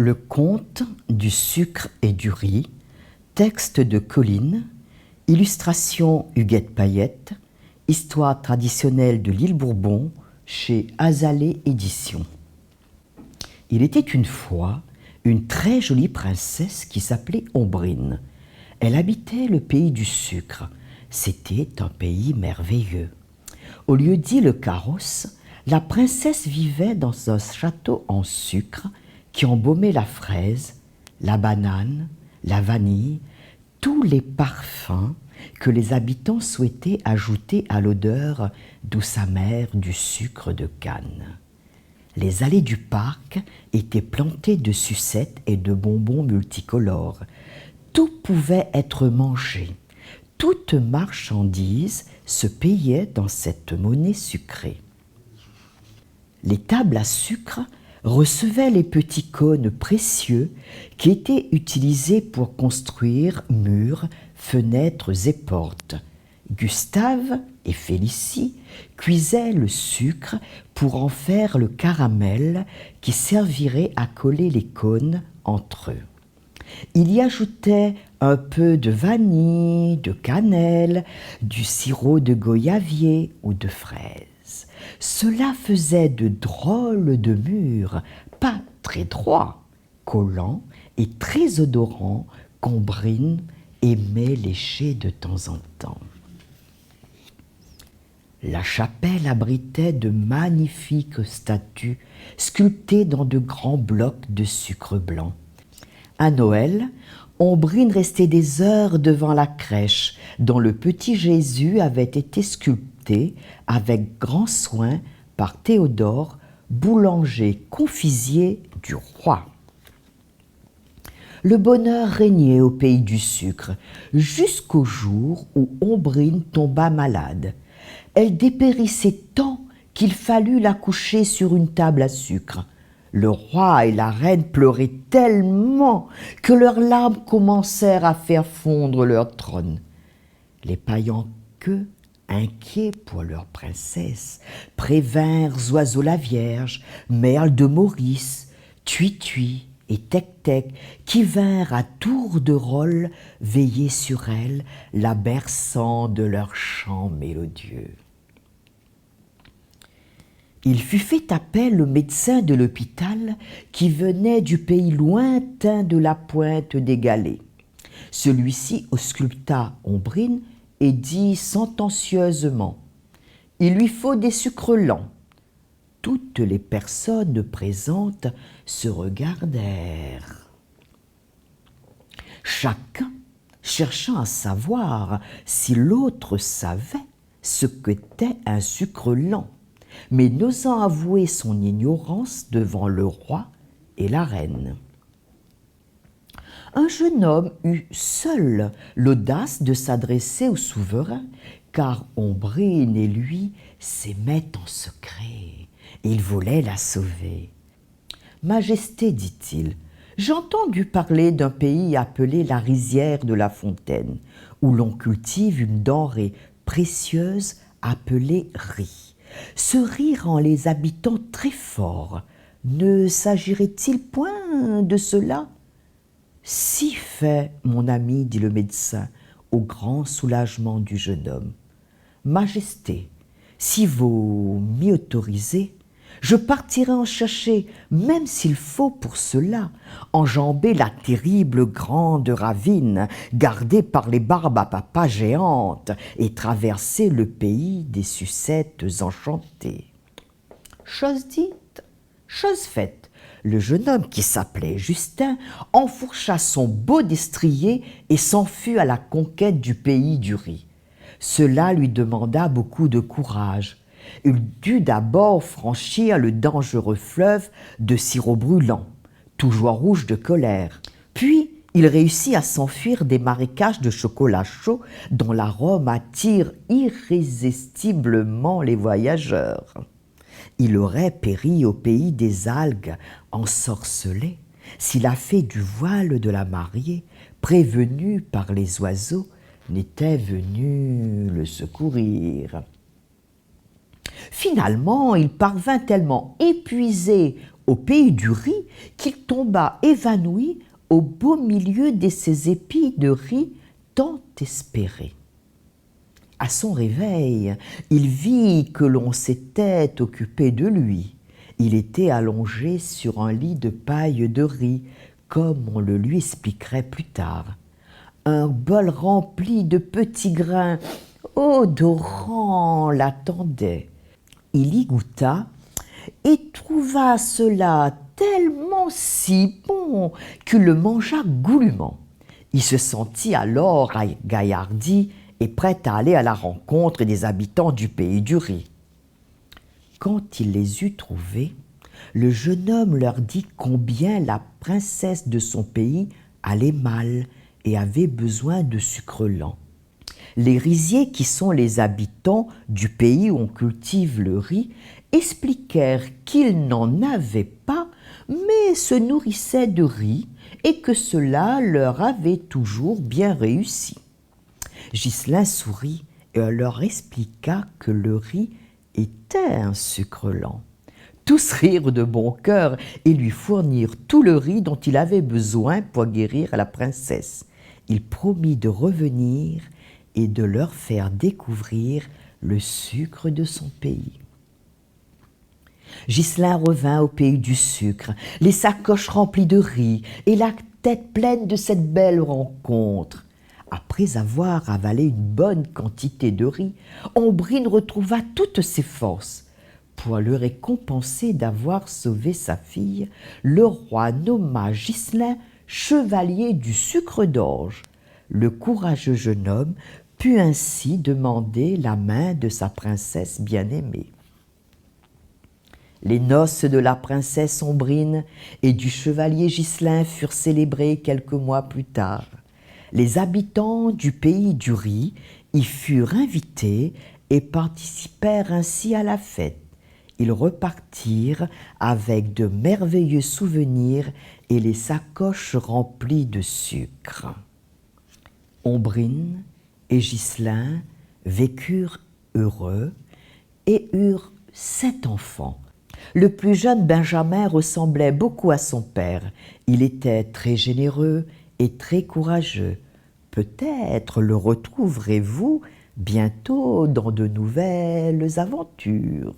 Le conte du sucre et du riz, texte de Colline, illustration Huguette Payette, histoire traditionnelle de l'île Bourbon chez Azalée Éditions. Il était une fois une très jolie princesse qui s'appelait Ombrine. Elle habitait le pays du sucre. C'était un pays merveilleux. Au lieu-dit le carrosse, la princesse vivait dans un château en sucre qui embaumait la fraise, la banane, la vanille, tous les parfums que les habitants souhaitaient ajouter à l'odeur douce amère du sucre de canne. Les allées du parc étaient plantées de sucettes et de bonbons multicolores. Tout pouvait être mangé. Toute marchandise se payait dans cette monnaie sucrée. Les tables à sucre recevaient les petits cônes précieux qui étaient utilisés pour construire murs, fenêtres et portes. Gustave et Félicie cuisaient le sucre pour en faire le caramel qui servirait à coller les cônes entre eux. Il y ajoutait un peu de vanille, de cannelle, du sirop de goyavier ou de fraise. Cela faisait de drôles de murs, pas très droits, collants et très odorants qu'Ombrine aimait lécher de temps en temps. La chapelle abritait de magnifiques statues sculptées dans de grands blocs de sucre blanc. À Noël, Ombrine restait des heures devant la crèche dont le petit Jésus avait été sculpté avec grand soin par Théodore, boulanger confisier du roi. Le bonheur régnait au pays du sucre jusqu'au jour où Ombrine tomba malade. Elle dépérissait tant qu'il fallut la coucher sur une table à sucre. Le roi et la reine pleuraient tellement que leurs larmes commencèrent à faire fondre leur trône. Les paillanqueux, inquiets pour leur princesse, prévinrent Oiseau la Vierge, Merle de Maurice, Tui-Tui et Tec-Tec, qui vinrent à tour de rôle veiller sur elle, la berçant de leurs chants mélodieux. Il fut fait appel au médecin de l'hôpital qui venait du pays lointain de la pointe des Galets. Celui-ci ausculta Ombrine et dit sentencieusement « Il lui faut des sucres lents ». Toutes les personnes présentes se regardèrent. Chacun cherchant à savoir si l'autre savait ce qu'était un sucre lent, mais n'osant avouer son ignorance devant le roi et la reine. Un jeune homme eut seul l'audace de s'adresser au souverain, car Ombrine et lui s'aimaient en secret. Il voulait la sauver. « Majesté, dit-il, j'ai entendu parler d'un pays appelé la rizière de la Fontaine, où l'on cultive une denrée précieuse appelée riz. Ce riz rend les habitants très forts. Ne s'agirait-il point de cela ?»« Si fait, mon ami, dit le médecin, au grand soulagement du jeune homme. Majesté, si vous m'y autorisez, je partirai en chercher, même s'il faut pour cela enjamber la terrible grande ravine gardée par les barbes à papa géantes et traverser le pays des sucettes enchantées. » Chose dite, chose faite. Le jeune homme, qui s'appelait Justin, enfourcha son beau destrier et s'enfuit à la conquête du pays du riz. Cela lui demanda beaucoup de courage. Il dut d'abord franchir le dangereux fleuve de sirop brûlant, toujours rouge de colère. Puis, il réussit à s'enfuir des marécages de chocolat chaud dont l'arôme attire irrésistiblement les voyageurs. Il aurait péri au pays des algues, ensorcelé, si la fée du voile de la mariée, prévenue par les oiseaux, n'était venue le secourir. Finalement, il parvint tellement épuisé au pays du riz qu'il tomba évanoui au beau milieu de ces épis de riz tant espérés. À son réveil, il vit que l'on s'était occupé de lui. Il était allongé sur un lit de paille de riz, comme on le lui expliquerait plus tard. Un bol rempli de petits grains odorants l'attendait. Il y goûta et trouva cela tellement si bon qu'il le mangea goulûment. Il se sentit alors gaillardi et prêt à aller à la rencontre des habitants du pays du riz. Quand il les eut trouvés, le jeune homme leur dit combien la princesse de son pays allait mal et avait besoin de sucre lent. Les riziers, qui sont les habitants du pays où on cultive le riz, expliquèrent qu'ils n'en avaient pas, mais se nourrissaient de riz et que cela leur avait toujours bien réussi. Ghislain sourit et leur expliqua que le riz était un sucre lent. Tous rirent de bon cœur et lui fournirent tout le riz dont il avait besoin pour guérir la princesse. Il promit de revenir et de leur faire découvrir le sucre de son pays. Ghislain revint au pays du sucre, les sacoches remplies de riz et la tête pleine de cette belle rencontre. Après avoir avalé une bonne quantité de riz, Ombrine retrouva toutes ses forces. Pour le récompenser d'avoir sauvé sa fille, le roi nomma Ghislain chevalier du sucre d'orge. Le courageux jeune homme put ainsi demander la main de sa princesse bien-aimée. Les noces de la princesse Ombrine et du chevalier Ghislain furent célébrées quelques mois plus tard. Les habitants du pays du riz y furent invités et participèrent ainsi à la fête. Ils repartirent avec de merveilleux souvenirs et les sacoches remplies de sucre. Ombrine et Ghislain vécurent heureux et eurent 7 enfants. Le plus jeune Benjamin ressemblait beaucoup à son père. Il était très généreux et très courageux. Peut-être le retrouverez-vous bientôt dans de nouvelles aventures.